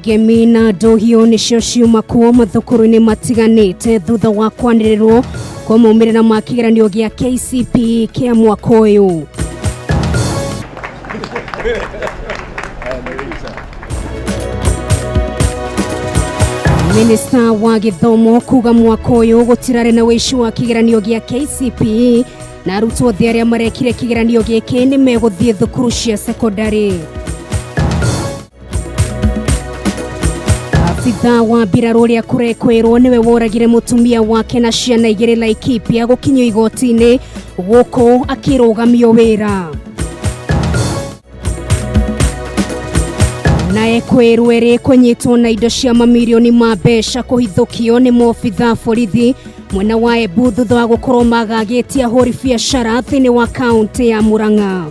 Ngemi na ndohio nicio ciuma kuo mathukuru-ini matiganite thutha wa kwanĩrĩrwo kwa maumĩrĩra ma kĩgeranio gĩa KCPE kĩa mwaka ũyũ. Minista wa gĩthomo kuga mwaka ũyũ gũtirarĩ na wĩici wa kĩgeranio gĩa KCPE na arutwo othe arĩa marekire kĩgeranio gĩkĩ nĩ megũthiĩ thukuru cia secondary. Abitha wa mbirarũ ũrĩa kũrekwĩrwo nĩwe woragire mũtumia wake na ciana igĩrĩ Laikipia gũkinyio igoti-inĩ gũkũ akĩrũgamio wĩra. Na ekwĩrwo erĩ kũnyitwo na indo cia mamirioni ma mbeca kũhithũkio nĩ maobitha borithi mwena wa Embu thutha wa gũkorwo magagĩtie ahũri biacara thĩinĩ wa kaunti ya Murang'a.